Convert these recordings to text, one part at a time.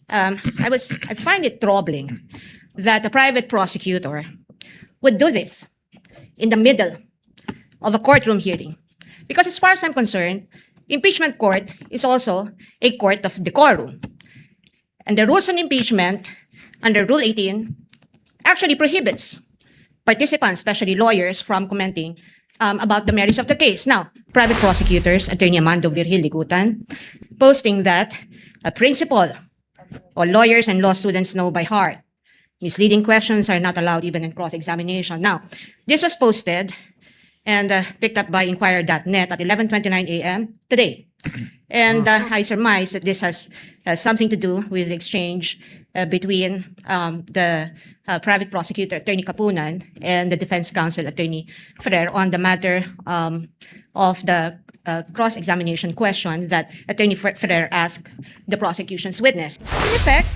I find it troubling that a private prosecutor would do this in the middle of a courtroom hearing. Because as far as I'm concerned, impeachment court is also a court of decorum. And the rules on impeachment under Rule 18 actually prohibits participants, especially lawyers, from commenting about the merits of the case. Now, private prosecutors, Attorney Amando Virgil Ligutan, posting that a principal or lawyers and law students know by heart misleading questions are not allowed even in cross-examination. Now, this was posted and picked up by Inquirer.net at 11:29 a.m. today. And I surmise that this has something to do with the exchange between the private prosecutor, Attorney Kapunan, and the defense counsel, Attorney Ferrer, on the matter of the cross-examination question that Attorney Ferrer asked the prosecution's witness. In effect,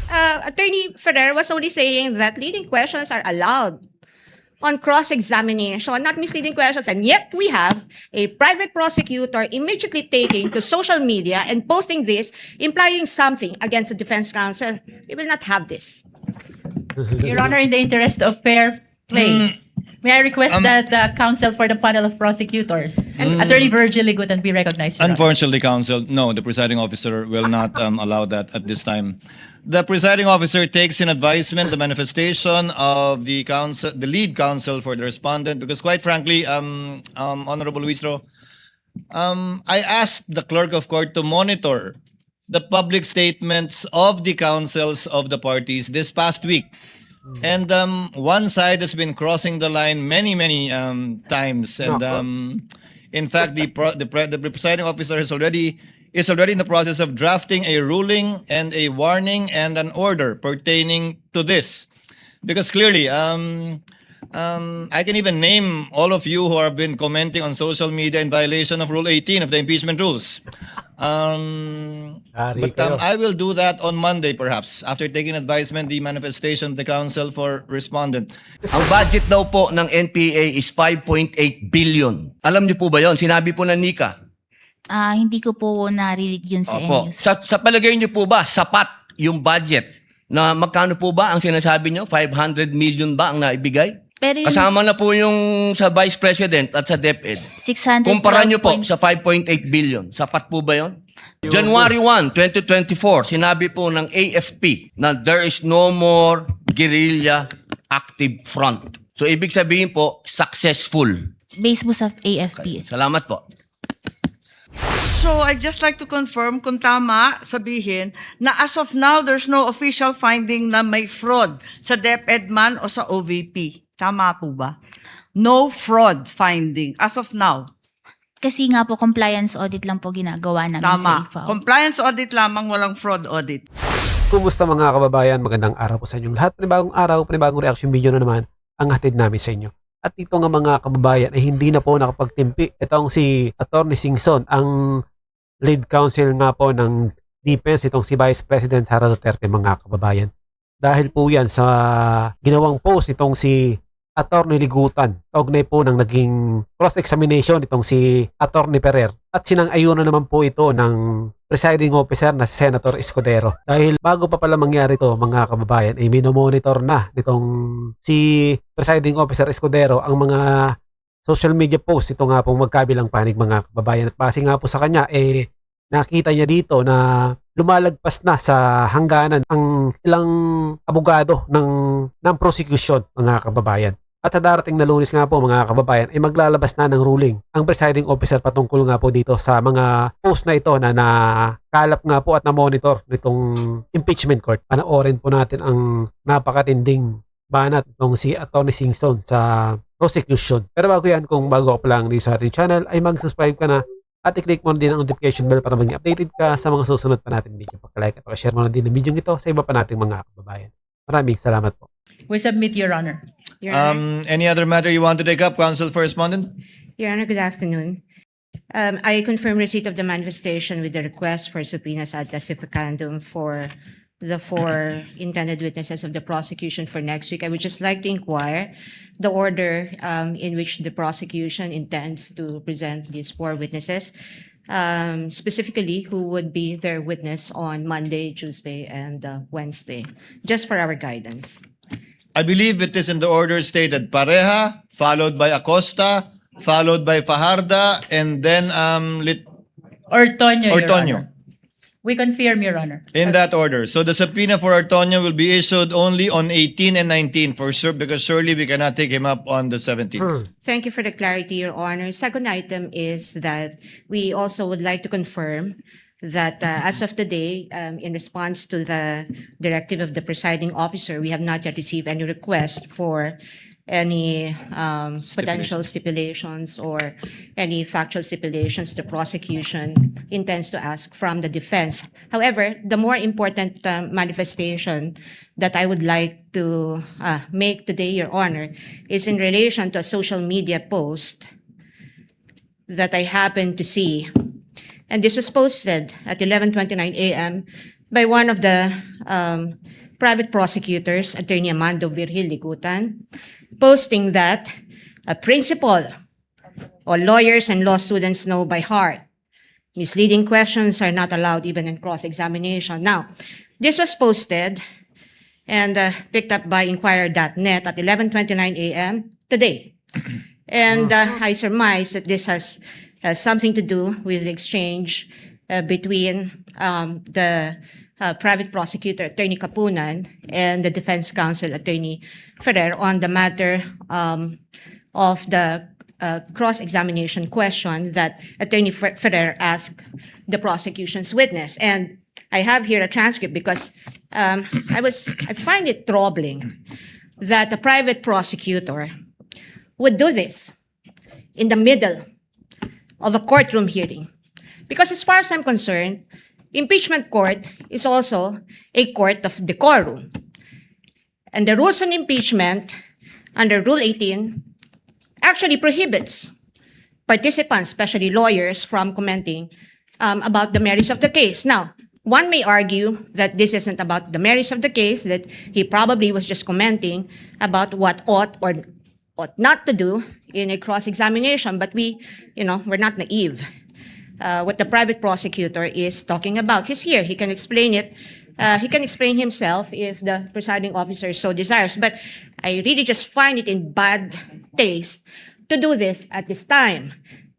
Attorney Ferrer was only saying that leading questions are allowed on cross-examination, not misleading questions, and yet we have a private prosecutor immediately taking to social media and posting this, implying something against the defense counsel. We will not have this. Your Honor, in the interest of fair play, may I request that the counsel for the panel of prosecutors, Attorney Virgil Ligutan, be recognized, Your Honor. Unfortunately, counsel, no, the presiding officer will not allow that at this time. The presiding officer takes in advisement the manifestation of the counsel, the lead counsel for the respondent, because quite frankly, Honorable Luistro, I asked the clerk of court to monitor the public statements of the counsels of the parties this past week. And one side has been crossing the line many times. And in fact, the presiding officer is already in the process of drafting a ruling and a warning and an order pertaining to this. Because clearly, I can even name all of you who have been commenting on social media in violation of Rule 18 of the impeachment rules. But I will do that on Monday perhaps, after taking advisement the manifestation of the counsel for respondent. Ang budget daw po ng NPA is 5.8 billion. Alam niyo po ba yon? Sinabi po ng Nika. Hindi ko po narinig yun sa Opo. news. Sa palagay niyo po ba, sapat yung budget? Na magkano po ba ang sinasabi niyo? 500 million ba ang naibigay? Pero yung Kasama na po yung sa Vice President at sa DepEd. 600 Kumpara niyo po sa 5.8 billion. Sapat po ba yon? January 1, 2024, sinabi po ng AFP na there is no more guerrilla active front. So ibig sabihin po, successful. Based mo sa AFP. Salamat po. So I'd just like to confirm kung tama sabihin na as of now, there's no official finding na may fraud sa DepEd man o sa OVP. Tama po ba? No fraud finding as of now. Kasi nga po, compliance audit lang po ginagawa namin Tama. sa IFAO. Compliance audit lamang, walang fraud audit. Kumusta mga kababayan? Magandang araw po sa inyong lahat. Panibagong araw, panibagong reaction video na naman ang hatid namin sa inyo. At ito nga mga kababayan ay hindi na po nakapagtimpi. Itong si Atty. Singson, ang lead counsel nga po ng defense, itong si Vice President Sara Duterte mga kababayan. Dahil po yan sa ginawang post itong si Atty. Ligutan, kaugnay po ng naging cross-examination itong si Atty. Ferrer. At sinang-ayunan naman po ito ng presiding officer na si Senator Escudero. Dahil bago pa pala mangyari ito mga kababayan, ay minomonitor na nitong si presiding officer Escudero ang mga social media post. Ito nga pong magkabilang panig mga kababayan. At base nga po sa kanya, nakita niya dito na lumalagpas na sa hangganan ang ilang abogado ng prosecution mga kababayan. At sa darating na Lunes nga po mga kababayan ay maglalabas na ng ruling ang presiding officer patungkol nga po dito sa mga post na ito na nakalap nga po at na-monitor nitong impeachment court. Panoorin po natin ang napakatinding banat ng si Atty. Singson sa prosecution. Pero bago yan, kung bago ka pa lang dito sa ating channel ay mag-subscribe ka na at i-click mo na din ang notification bell para maging updated ka sa mga susunod pa natin video. Pag-like at pag-share mo na din ang video ito sa iba pa nating mga kababayan. Maraming salamat po. We submit, Your Honor. Your Honor, Any other matter you want to take up, counsel for respondent? Your Honor, good afternoon. I confirm receipt of the manifestation with the request for subpoenas ad testificandum for the 4 intended witnesses of the prosecution for next week. I would just like to inquire the order in which the prosecution intends to present these 4 witnesses. specifically who would be their witness on Monday, Tuesday, and Wednesday, just for our guidance. I believe it is in the order stated Pareja, followed by Acosta, followed by Fajarda, and then Ortonio, Your Ortonio. Honor. We confirm, Your Honor. In that order. So the subpoena for Ortonio will be issued only on 18 and 19 for sure, because surely we cannot take him up on the 17th. Thank you for the clarity, Your Honor. Second item is that we also would like to confirm that as of today, in response to the directive of the presiding officer, we have not yet received any request for any potential stipulations or any factual stipulations the prosecution intends to ask from the defense. However, the more important manifestation that I would like to make today, Your Honor, is in relation to a social media post that I happened to see. And this was posted at 11:29 a.m. by one of the private prosecutors, Attorney Amando Virgil Ligutan, posting that a principal or lawyers and law students know by heart misleading questions are not allowed even in cross-examination. Now, this was posted and picked up by Inquirer.net at 11:29 a.m. today. And I surmise that this has something to do with the exchange between the private prosecutor, Attorney Kapunan, and the defense counsel, Attorney Ferrer, on the matter of the cross-examination question that Attorney Ferrer asked the prosecution's witness. And I have here a transcript because I find it troubling that a private prosecutor would do this in the middle of a courtroom hearing. Because as far as I'm concerned, impeachment court is also a court of decorum. And the rules on impeachment under Rule 18 actually prohibits participants, especially lawyers, from commenting about the merits of the case. Now, one may argue that this isn't about the merits of the case, that he probably was just commenting about what ought or ought not to do in a cross-examination, but we're not naive. What the private prosecutor is talking about, he's here, he can explain it. He can explain himself if the presiding officer so desires, but I really just find it in bad taste to do this at this time.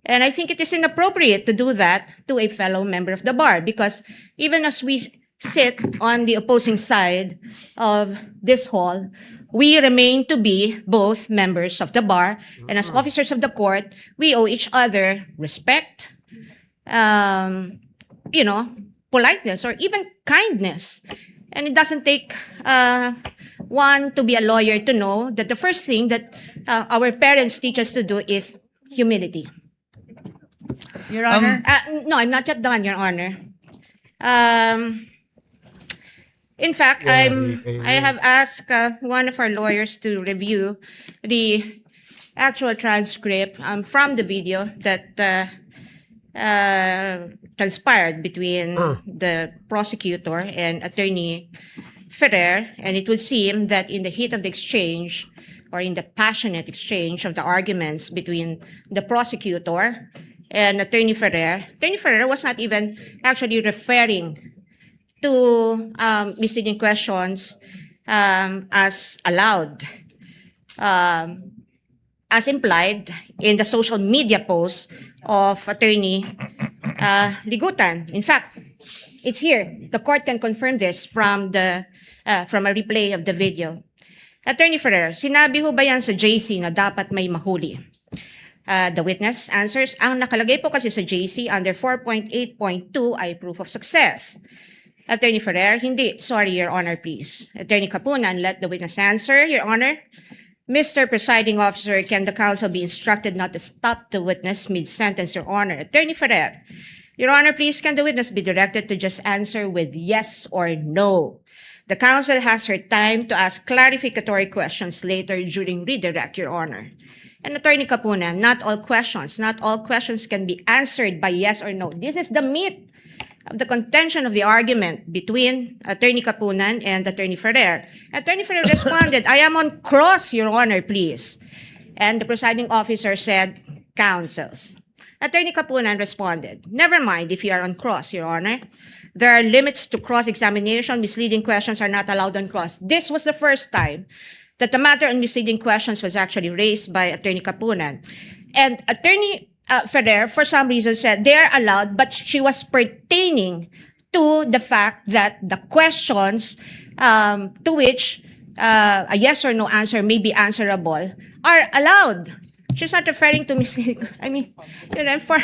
And I think it is inappropriate to do that to a fellow member of the bar, because even as we sit on the opposing side of this hall, we remain to be both members of the bar, and as officers of the court, we owe each other respect, politeness, or even kindness. And it doesn't take one to be a lawyer to know that the first thing that our parents teach us to do is humility. Your Honor. No, I'm not yet done, Your Honor. In fact, I have asked one of our lawyers to review the actual transcript from the video that transpired between the prosecutor and Attorney Ferrer, and it would seem that in the heat of the exchange, or in the passionate exchange of the arguments between the prosecutor and Attorney Ferrer was not even actually referring to misleading questions as allowed, as implied in the social media post of Attorney Ligutan. In fact, it's here. The court can confirm this from a replay of the video. Attorney Ferrer, sinabi ho ba yan sa JC na dapat may mahuli? The witness answers, ang nakalagay po kasi sa JC under 4.8.2 ay proof of success. Attorney Ferrer, hindi. Sorry, Your Honor, please. Attorney Kapunan, let the witness answer, Your Honor. Mr. Presiding Officer, can the counsel be instructed not to stop the witness mid-sentence, Your Honor? Attorney Ferrer, Your Honor, please, can the witness be directed to just answer with yes or no? The counsel has her time to ask clarificatory questions later during redirect, Your Honor. And Attorney Kapunan, not all questions can be answered by yes or no. This is the meat of the contention of the argument between Attorney Kapunan and Attorney Ferrer. Attorney Ferrer responded, I am on cross, Your Honor, please. And the presiding officer said, counsels. Attorney Kapunan responded, "Never mind if you are on cross, Your Honor. There are limits to cross-examination. Misleading questions are not allowed on cross." This was the first time that the matter on misleading questions was actually raised by Attorney Kapunan. And Attorney Ferrer, for some reason, said they are allowed, but she was pertaining to the fact that the questions to which a yes or no answer may be answerable are allowed. She's not referring to misleading. I mean, you know, for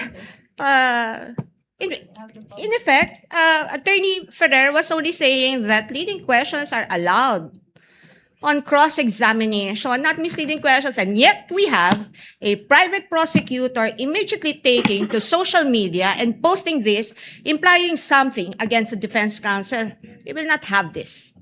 in effect, Attorney Ferrer was only saying that leading questions are allowed on cross-examination, not misleading questions. And yet we have a private prosecutor immediately taking to social media and posting this, implying something against the defense counsel. We will not have this.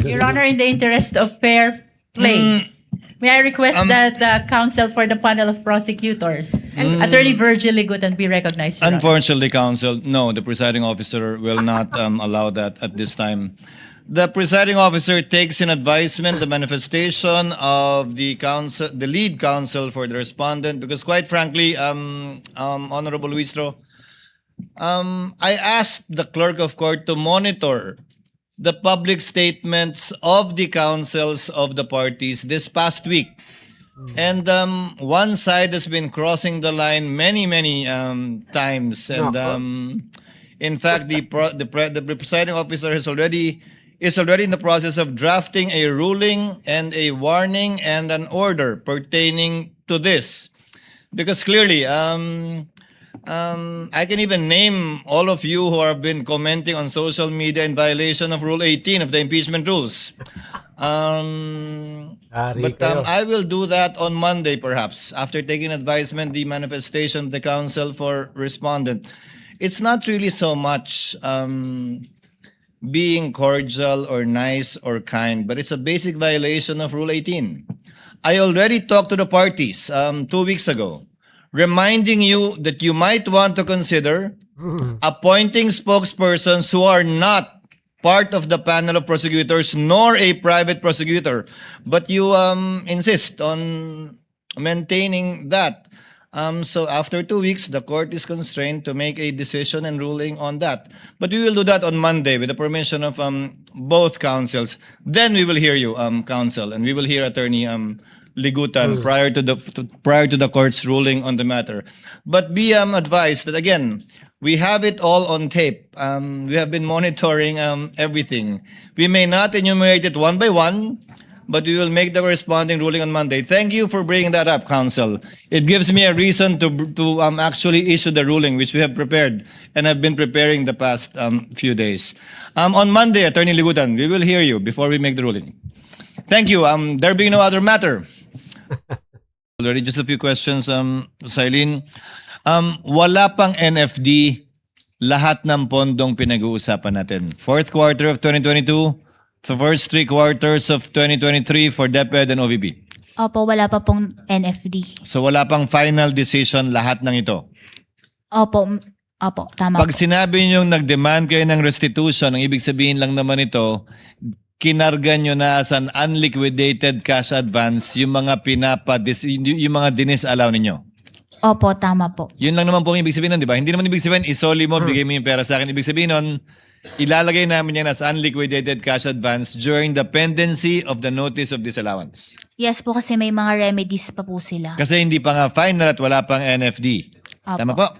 Your Honor, in the interest of fair play, may I request that the counsel for the panel of prosecutors, Attorney Virgil Ligutan, be recognized, Your Honor. Unfortunately, counsel, no, the presiding officer will not allow that at this time. The presiding officer takes in advisement the manifestation of the counsel, the lead counsel for the respondent, because quite frankly, Honorable Luistro, I asked the clerk of court to monitor the public statements of the counsels of the parties this past week. And one side has been crossing the line many times. And in fact, the presiding officer is already in the process of drafting a ruling and a warning and an order pertaining to this. Because clearly, I can even name all of you who have been commenting on social media in violation of Rule 18 of the impeachment rules. But I will do that on Monday, perhaps, after taking advisement, the manifestation of the counsel for respondent. It's not really so much being cordial or nice or kind, but it's a basic violation of Rule 18. I already talked to the parties 2 weeks ago, reminding you that you might want to consider appointing spokespersons who are not part of the panel of prosecutors nor a private prosecutor, but you insist on maintaining that. So after 2 weeks, the court is constrained to make a decision and ruling on that. But we will do that on Monday with the permission of both counsels. Then we will hear you, counsel, and we will hear Attorney Ligutan prior to the court's ruling on the matter. But be advised that again, we have it all on tape. We have been monitoring everything. We may not enumerate it one by one, but we will make the corresponding ruling on Monday. Thank you for bringing that up, counsel. It gives me a reason to actually issue the ruling, which we have prepared and have been preparing the past few days. On Monday, Attorney Ligutan, we will hear you before we make the ruling. Thank you. There being no other matter. Already just a few questions, Silene. Wala pang NFD, lahat ng pondong pinag-uusapan natin. Fourth quarter of 2022, the first 3 quarters of 2023 for DepEd and OVP. Opo, wala pa pong NFD. So wala pang final decision lahat ng ito. Opo, tama Pag po. sinabi nyo nag-demand kayo ng restitution, ang ibig sabihin lang naman ito, kinarga nyo na as an unliquidated cash advance yung mga yung mga dinisallow ninyo. Opo, tama po. Yun lang naman po ang ibig sabihin nun, di ba? Hindi naman ibig sabihin, isoli mo, bigay mo yung pera sa akin. Ibig sabihin nun, ilalagay namin yan as unliquidated cash advance during the pendency of the notice of disallowance. Yes po, kasi may mga remedies pa po sila. Kasi hindi pa nga final at wala pang NFD. Opo. Tama po?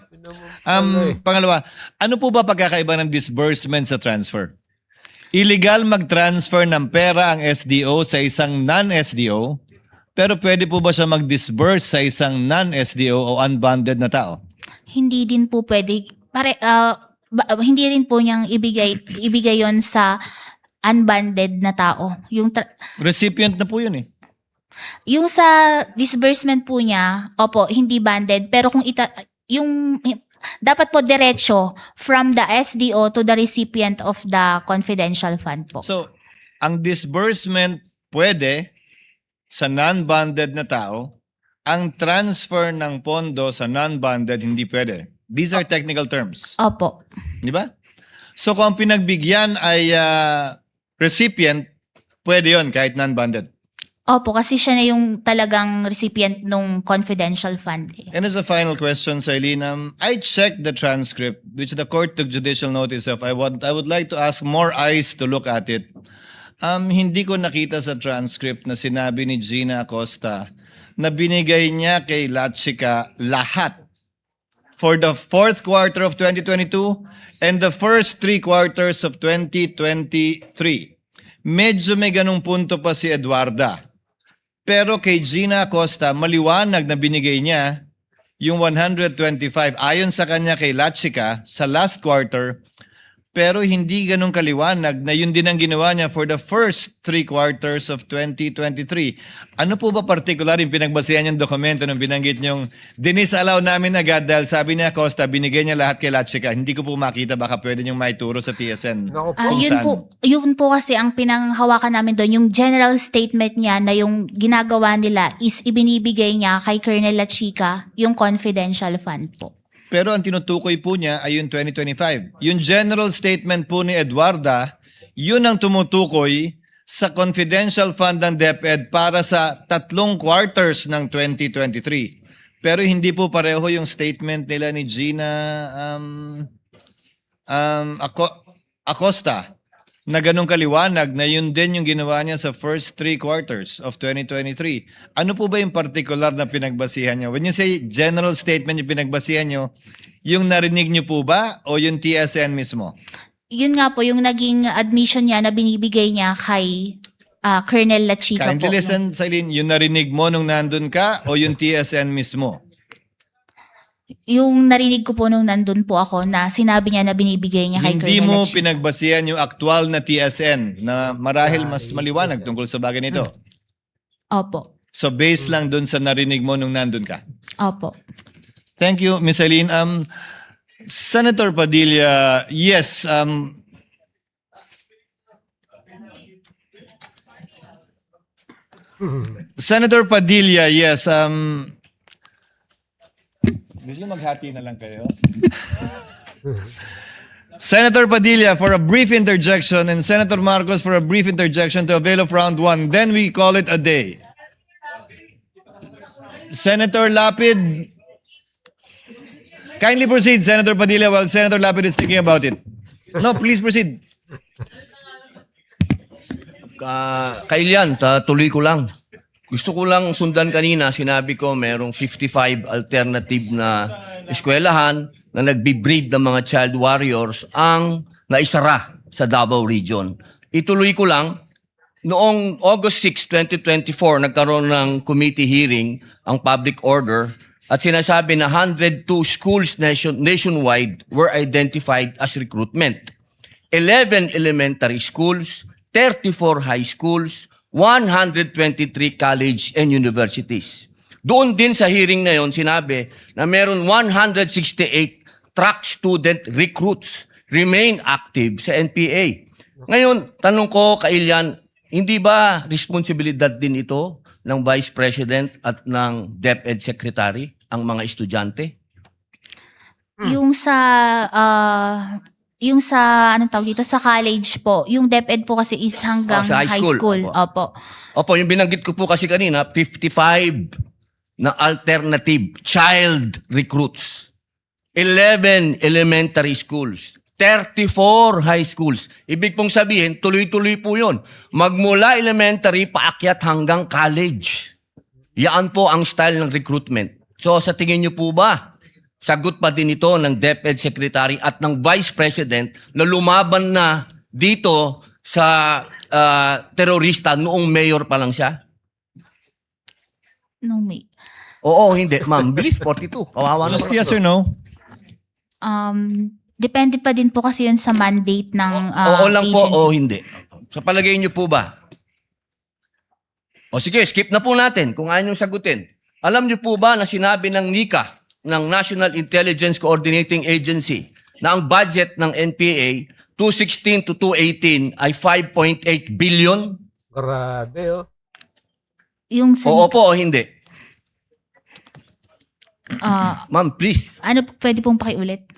Pangalawa, ano po ba pagkakaiba ng disbursement sa transfer? Illegal mag-transfer ng pera ang SDO sa isang non-SDO, pero pwede po ba siya mag-disburse sa isang non-SDO o unbonded na tao? Hindi din po pwede, hindi rin po niyang ibigay yon sa unbonded na tao. Recipient na po yun eh. Yung sa disbursement po niya, opo, hindi banded, pero kung dapat po diretso from the SDO to the recipient of the confidential fund po. So, ang disbursement pwede sa non-bonded na tao, ang transfer ng pondo sa non-bonded hindi pwede. These are technical terms. Opo. Di ba? So, kung ang pinagbigyan ay recipient, pwede yon kahit non-bonded. Opo, kasi siya na yung talagang recipient nung confidential fund. And as a final question, Eileen, I checked the transcript, which the court took judicial notice of. I would like to ask more eyes to look at it. Hindi ko nakita sa transcript na sinabi ni Gina Acosta na binigay niya kay Lachica lahat for the fourth quarter of 2022 and the first 3 quarters of 2023. Medyo may ganung punto pa si Eduarda. Pero kay Gina Acosta, maliwanag na binigay niya yung 125 ayon sa kanya kay Lachica sa last quarter, pero hindi ganun kaliwanag na yun din ang ginawa niya for the first 3 quarters of 2023. Ano po ba particular yung pinagbasihan niyang dokumento nung binanggit niyong dinisallow namin agad dahil sabi niya Acosta, binigay niya lahat kay Lachica. Hindi ko po makita, baka pwede niyong maituro sa TSN. Naku po. Kung saan? Yun po kasi ang pinanghawakan namin doon, yung general statement niya na yung ginagawa nila is ibinibigay niya kay Colonel Lachica yung confidential fund po. Pero ang tinutukoy po niya ay yung 2025. Yung general statement po ni Eduarda, yun ang tumutukoy sa confidential fund ng DepEd para sa 3 quarters ng 2023. Pero hindi po pareho yung statement nila ni Gina Acosta na ganun kaliwanag na yun din yung ginawa niya sa first 3 quarters of 2023. Ano po ba yung particular na pinagbasihan niyo? When you say general statement yung pinagbasihan niyo, yung narinig niyo po ba o yung TSN mismo? Yun nga po, yung naging admission niya na binibigay niya kay Colonel Lachica po. Kindly listen, Eileen, yung narinig mo nung nandun ka o yung TSN mismo? Yung narinig ko po nung nandun po ako na sinabi niya na binibigay niya kay Hindi Colonel mo Lachica. pinagbasihan yung aktual na TSN na marahil mas maliwanag tungkol sa bagay nito. Opo. So based lang dun sa narinig mo nung nandun ka. Opo. Thank you, Ms. Eileen. Senator Padilla, yes, Senator Padilla, yes, gusto niyo maghati na lang kayo? Senator Padilla for a brief interjection and Senator Marcos for a brief interjection to avail of round 1. Then we call it a day. Senator Lapid, kindly proceed, Senator Padilla, while Senator Lapid is thinking about it. No, please proceed. Kailian, tuloy ko lang. Gusto ko lang sundan kanina, sinabi ko merong 55 alternative na eskwelahan na nagbi-breed ng mga child warriors ang naisara sa Davao Region. Ituloy ko lang, noong August 6, 2024, nagkaroon ng committee hearing ang public order at sinasabi na 102 schools nationwide were identified as recruitment. 11 elementary schools, 34 high schools, 123 college and universities. Doon din sa hearing na yon sinabi na meron 168 track student recruits remain active sa NPA. Ngayon, tanong ko, Kailian, hindi ba responsibilidad din ito ng Vice President at ng DepEd Secretary ang mga estudyante? Yung sa anong tawag dito sa college po, yung DepEd po kasi is hanggang sa high school. Opo. Opo, yung binanggit ko po kasi kanina, 55 na alternative child recruits. 11 elementary schools. 34 high schools. Ibig pong sabihin, tuloy-tuloy po yun. Magmula elementary, paakyat hanggang college. Yan po ang style ng recruitment. So sa tingin niyo po ba, sagot pa din ito ng DepEd Secretary at ng Vice President na lumaban na dito sa terorista noong mayor pa lang siya? No, may. Oo, hindi. Ma'am, bilis, 42. Kawawa Just naman. yes or no? Depende pa din po kasi yun sa mandate ng Oo lang po agency. o hindi. Sa palagay niyo po ba? O sige, skip na po natin kung ayaw niyong sagutin. Alam niyo po ba na sinabi ng NICA, ng National Intelligence Coordinating Agency, na ang budget ng NPA 2016 to 2018 ay 5.8 billion? Grabe, oh. Yung sa Oo po o hindi? Ma'am, please. ano pwede pong pakiulit?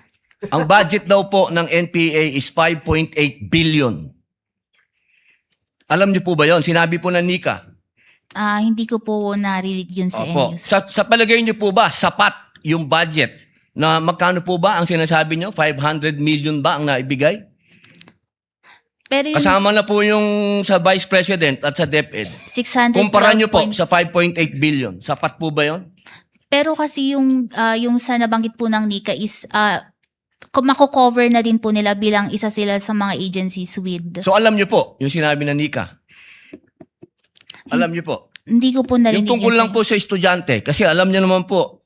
Ang budget daw po ng NPA is 5.8 billion. Alam niyo po ba yon? Sinabi po ng NICA. Hindi ko po narinig yun sa Opo. news. Sa palagay niyo po ba, sapat yung budget na magkano po ba ang sinasabi niyo? 500 million ba ang naibigay? Pero yung Kasama na po yung sa Vice President at sa DepEd. 612 Kumpara niyo po point- sa 5.8 billion. Sapat po ba yon? Pero kasi yung sa nabanggit po ng Nika is mako-cover na din po nila bilang isa sila sa mga agencies with. So alam niyo po yung sinabi na Nika. Alam niyo po. Hindi ko po narinig Yung tungkol yun lang po sa estudyante. Kasi alam niyo naman po,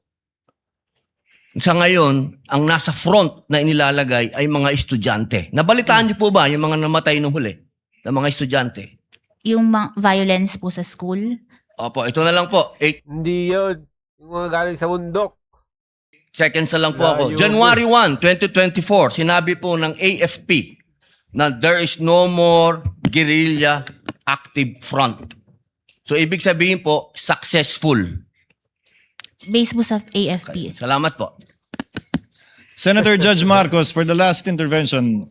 sa ngayon, ang nasa front na inilalagay ay mga estudyante. Nabalitaan niyo po ba yung mga namatay nung huli na mga estudyante? yung violence po sa school. Opo, ito na lang po. 8 Hindi yun. Yung mga galing sa bundok. seconds na lang po ako. Layo. January 1, 2024, sinabi po ng AFP na there is no more guerrilla active front. So, ibig sabihin po, successful. Based po sa AFP. Salamat po. Senator Judge Marcos for the last intervention.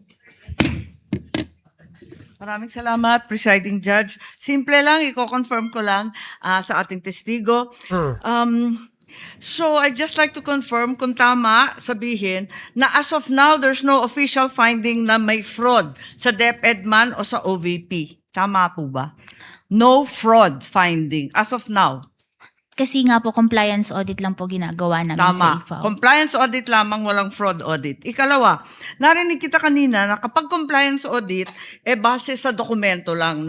Maraming salamat, Presiding Judge. Simple lang, i-confirm ko lang sa ating testigo. So, I'd just like to confirm kung tama sabihin na as of now, there's no official finding na may fraud sa DepEd man o sa OVP. Tama po ba? No fraud finding as of now. Kasi nga po, compliance audit lang po ginagawa namin sa Tama. IFAO. Compliance audit lamang, walang fraud audit. Ikalawa, narinig kita kanina na kapag compliance audit, base sa dokumento lang.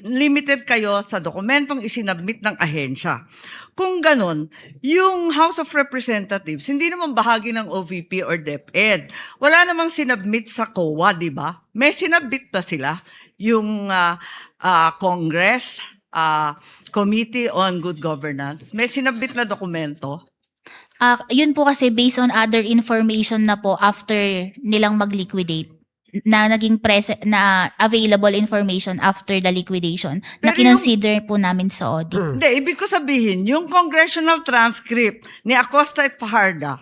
Limited kayo sa dokumentong isinabmit ng ahensya. Kung ganon, yung House of Representatives, hindi naman bahagi ng OVP or DepEd. Wala namang sinabmit sa COA, di ba? May sinabmit pa sila. Yung Congress, Committee on Good Governance, may sinabit na dokumento. Yun po kasi based on other information na po after nilang mag-liquidate na naging na available information after the liquidation na Pero kinonsider po namin sa audit. Hindi, ibig ko sabihin, yung congressional transcript ni Acosta at Fajarda,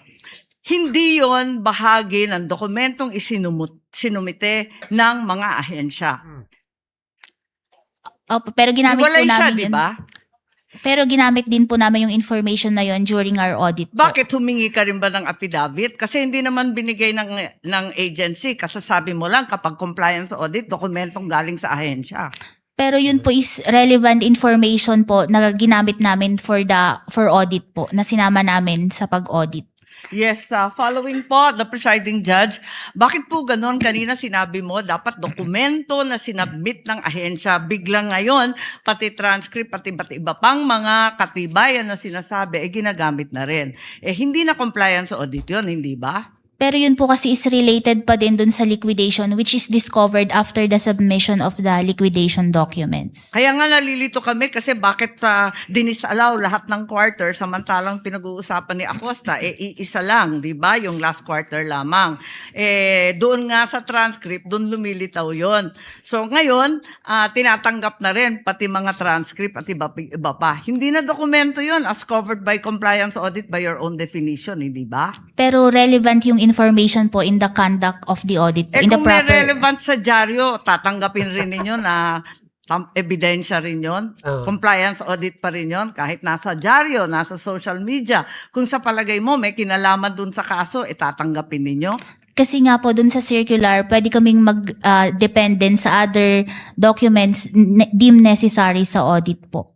hindi yon bahagi ng dokumentong sinumite ng mga ahensya. Opo, pero ginamit Hiwalay po siya, namin di yun. ba? Pero ginamit din po namin yung information na yon during our audit po. Bakit humingi ka rin ba ng affidavit? Kasi hindi naman binigay ng agency. Kasasabi mo lang kapag compliance audit, dokumentong galing sa ahensya. Pero yun po is relevant information po na ginamit namin for audit po, na sinama namin sa pag-audit. Yes, following po, the presiding judge, bakit po ganon? Kanina sinabi mo, dapat dokumento na sinabmit ng ahensya. Biglang ngayon, pati transcript, pati iba pang mga katibayan na sinasabi, ginagamit na rin. Hindi na compliance audit yun, hindi ba? Pero yun po kasi is related pa din dun sa liquidation which is discovered after the submission of the liquidation documents. Kaya nga nalilito kami kasi bakit dinisallow lahat ng quarter samantalang pinag-uusapan ni Acosta, iisa lang, di ba? Yung last quarter lamang. Doon nga sa transcript, doon lumilitaw yon. So ngayon, tinatanggap na rin pati mga transcript at iba pa. Hindi na dokumento yon as covered by compliance audit by your own definition, hindi ba? Pero relevant yung information po in the conduct of the audit po, in the Kung may proper... relevant sa dyaryo, tatanggapin rin ninyo na ebidensya rin yon. Compliance audit pa rin yon. Kahit nasa dyaryo, nasa social media. Kung sa palagay mo may kinalaman dun sa kaso, tatanggapin ninyo. Kasi nga po dun sa circular, pwede kaming mag-dependent sa other documents deemed necessary sa audit po.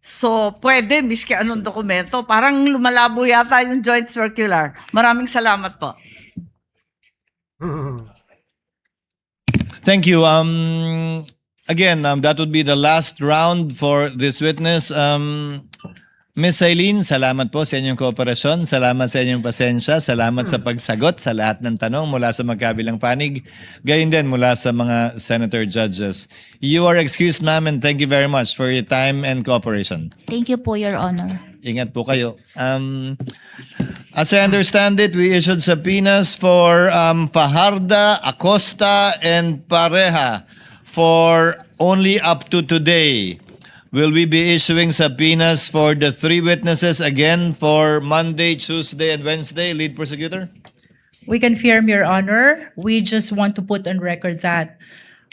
So, pwede, miski anong dokumento. Parang lumalabo yata yung joint circular. Maraming salamat po. Thank you. Again, that would be the last round for this witness. Ms. Eileen, salamat po sa inyong kooperasyon. Salamat sa inyong pasensya. Salamat sa pagsagot sa lahat ng tanong mula sa magkabilang panig. Gayon din mula sa mga senator judges. You are excused, ma'am, and thank you very much for your time and cooperation. Thank you po, Your Honor. Ingat po kayo. As I understand it, we issued subpoenas for Fajarda, Acosta, and Pareja for only up to today. Will we be issuing subpoenas for the three witnesses again for Monday, Tuesday, and Wednesday, lead prosecutor? We confirm, Your Honor. We just want to put on record that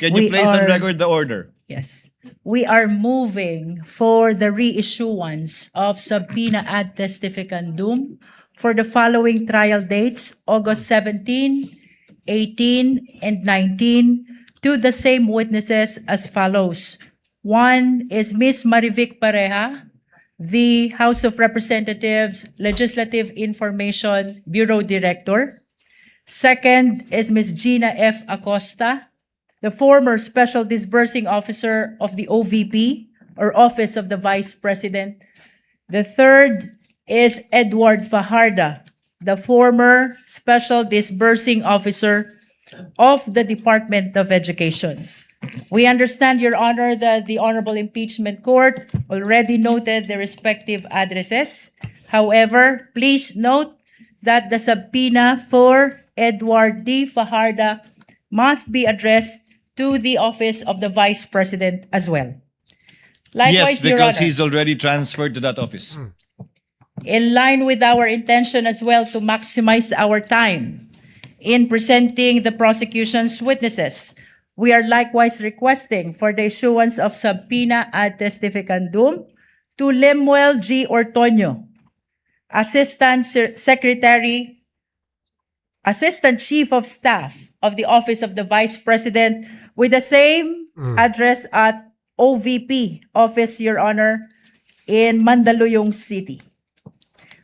Can you we place on are- record the order? Yes. We are moving for the reissuance of subpoena ad testificandum for the following trial dates, August 17, 18, and 19, to the same witnesses as follows. One is Ms. Marivic Pareja, the House of Representatives Legislative Information Bureau Director. Second is Ms. Gina F. Acosta, the former Special Disbursing Officer of the OVP, or Office of the Vice President. The third is Edward Fajarda, the former Special Disbursing Officer of the Department of Education. We understand, Your Honor, that the Honorable Impeachment Court already noted the respective addresses. However, please note that the subpoena for Edward D. Fajarda must be addressed to the Office of the Vice President as well. Yes, Likewise, Your because Honor, he's already transferred to that office. in line with our intention as well to maximize our time in presenting the prosecution's witnesses, we are likewise requesting for the issuance of subpoena ad testificandum to Lemuel G. Ortoño, Assistant Chief of Staff of the Office of the Vice President, with the same address at OVP Office, Your Honor, in Mandaluyong City.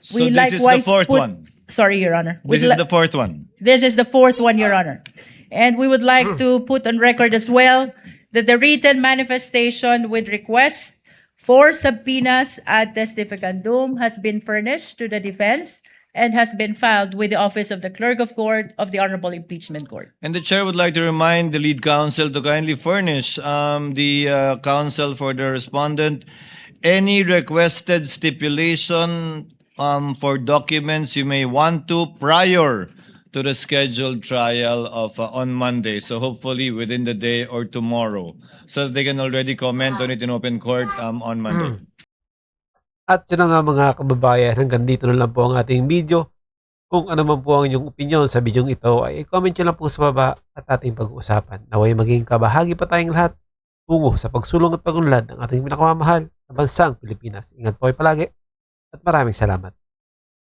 So this is the fourth one. Sorry, Your Honor. This is the fourth one. This is the fourth one, Your Honor. And we would like to put on record as well that the written manifestation with request for subpoenas ad testificandum has been furnished to the defense and has been filed with the Office of the Clerk of Court of the Honorable Impeachment Court. And the chair would like to remind the lead counsel to kindly furnish the counsel for the respondent any requested stipulation for documents you may want to prior to the scheduled trial of on Monday. So hopefully within the day or tomorrow, so that they can already comment on it in open court on Monday. At yun na nga mga kababayan, hanggang dito na lang po ang ating video. Kung ano man po ang inyong opinion sa video ito, ay comment nyo lang po sa baba at ating pag-uusapan. Naway maging kabahagi pa tayong lahat tungo sa pagsulong at pagunlad ng ating pinakamamahal na bansang Pilipinas. Ingat po kayo palagi at maraming salamat.